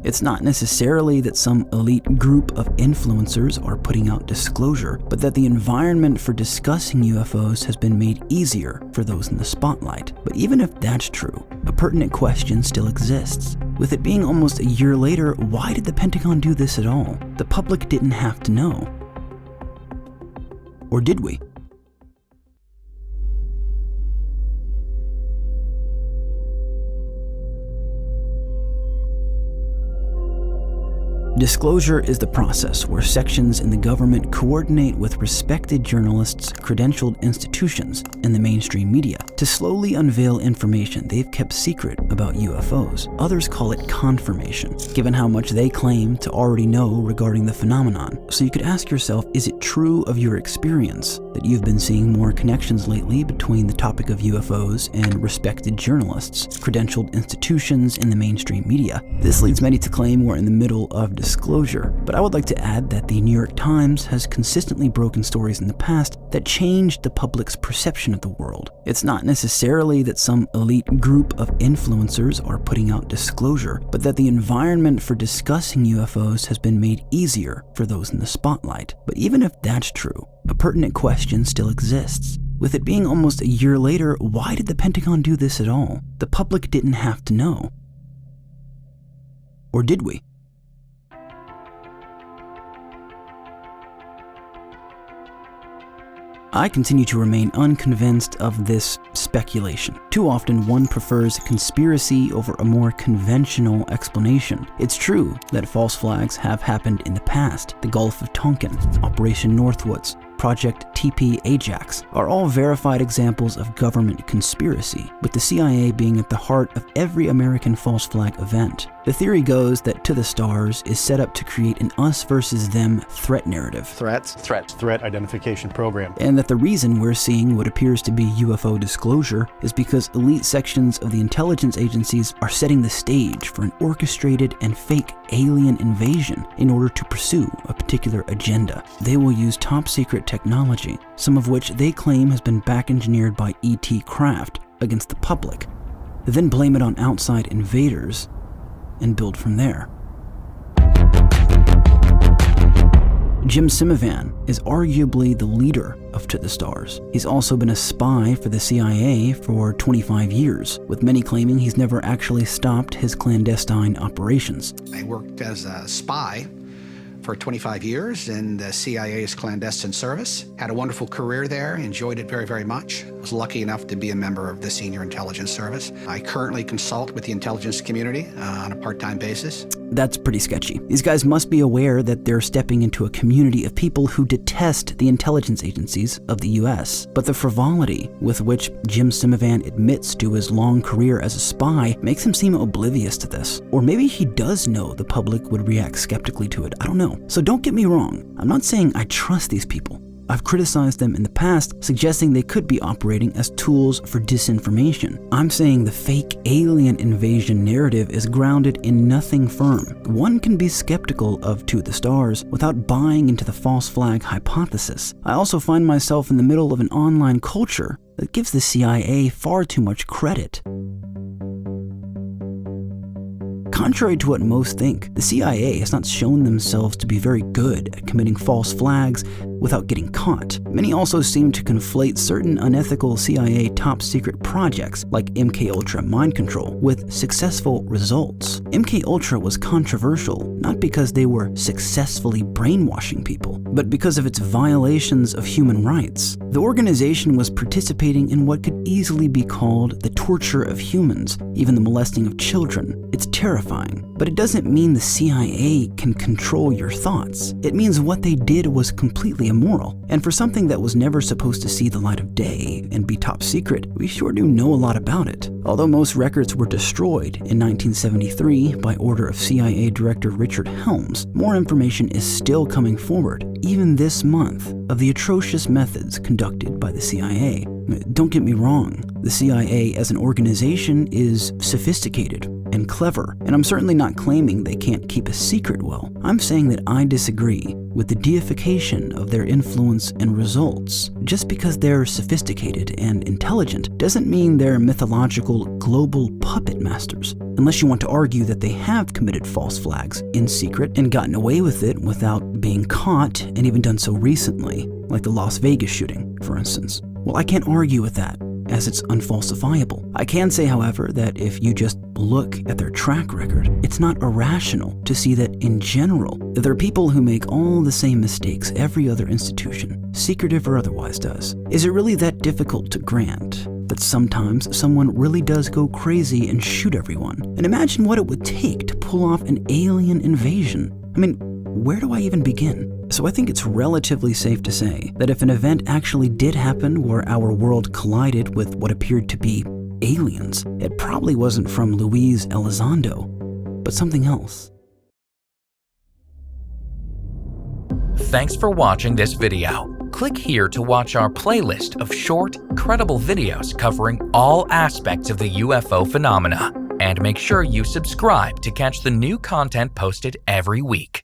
It's not necessarily that some elite group of influencers are putting out disclosure, but that the environment for discussing UFOs has been made easier for those in the spotlight. But even if that's true, a pertinent question still exists. With it being almost a year later, why did the Pentagon do this at all? The public didn't have to know. Or did we? Disclosure is the process where sections in the government coordinate with respected journalists, credentialed institutions, and the mainstream media to slowly unveil information they've kept secret about UFOs. Others call it confirmation, given how much they claim to already know regarding the phenomenon. So you could ask yourself, is it true of your experience that you've been seeing more connections lately between the topic of UFOs and respected journalists, credentialed institutions, and the mainstream media? This leads many to claim we're in the middle of disclosure, but I would like to add that the New York Times has consistently broken stories in the past that changed the public's perception of the world. It's not necessarily that some elite group of influencers are putting out disclosure, but that the environment for discussing UFOs has been made easier for those in the spotlight. But even if that's true, a pertinent question still exists. With it being almost a year later, why did the Pentagon do this at all? The public didn't have to know. Or did we? I continue to remain unconvinced of this speculation. Too often one prefers conspiracy over a more conventional explanation. It's true that false flags have happened in the past. The Gulf of Tonkin, Operation Northwoods, Project TP Ajax are all verified examples of government conspiracy, with the CIA being at the heart of every American false flag event. The theory goes that To the Stars is set up to create an us versus them threat narrative. Threat identification program. And that the reason we're seeing what appears to be UFO disclosure is because elite sections of the intelligence agencies are setting the stage for an orchestrated and fake alien invasion in order to pursue a particular agenda. They will use top secret technology, some of which they claim has been back engineered by ET craft, against the public, then blame it on outside invaders and build from there. Jim Simivan is arguably the leader of To the Stars. He's also been a spy for the CIA for 25 years, with many claiming he's never actually stopped his clandestine operations. I worked as a spy for 25 years in the CIA's clandestine service. Had a wonderful career there, enjoyed it very, very much. Was lucky enough to be a member of the Senior Intelligence Service. I currently consult with the intelligence community on a part-time basis. That's pretty sketchy. These guys must be aware that they're stepping into a community of people who detest the intelligence agencies of the US. But the frivolity with which Jim Simivan admits to his long career as a spy makes him seem oblivious to this. Or maybe he does know the public would react skeptically to it. I don't know. So don't get me wrong. I'm not saying I trust these people. I've criticized them in the past, suggesting they could be operating as tools for disinformation. I'm saying the fake alien invasion narrative is grounded in nothing firm. One can be skeptical of To the Stars without buying into the false flag hypothesis. I also find myself in the middle of an online culture that gives the CIA far too much credit. Contrary to what most think, the CIA has not shown themselves to be very good at committing false flags without getting caught. Many also seem to conflate certain unethical CIA top-secret projects like MKUltra mind control with successful results. MKUltra was controversial not because they were successfully brainwashing people, but because of its violations of human rights. The organization was participating in what could easily be called the torture of humans, even the molesting of children. It's terrifying, but it doesn't mean the CIA can control your thoughts. It means what they did was completely immoral. And for something that was never supposed to see the light of day and be top secret, we sure do know a lot about it. Although most records were destroyed in 1973 by order of CIA Director Richard Helms, more information is still coming forward, even this month, of the atrocious methods conducted by the CIA. Don't get me wrong, the CIA as an organization is sophisticated and clever, and I'm certainly not claiming they can't keep a secret well. I'm saying that I disagree with the deification of their influence and results. Just because they're sophisticated and intelligent doesn't mean they're mythological global puppet masters. unless you want to argue that they have committed false flags in secret and gotten away with it without being caught, and even done so recently, like the Las Vegas shooting, for instance. Well, I can't argue with that, as it's unfalsifiable. I can say, however, that if you just look at their track record, it's not irrational to see that in general, that there are people who make all the same mistakes every other institution, secretive or otherwise, does. Is it really that difficult to grant that sometimes someone really does go crazy and shoot everyone? And imagine what it would take to pull off an alien invasion. I mean, where do I even begin? So I think it's relatively safe to say that if an event actually did happen where our world collided with what appeared to be aliens, it probably wasn't from Luis Elizondo, but something else. Thanks for watching this video. Click here to watch our playlist of short, credible videos covering all aspects of the UFO phenomena. And make sure you subscribe to catch the new content posted every week.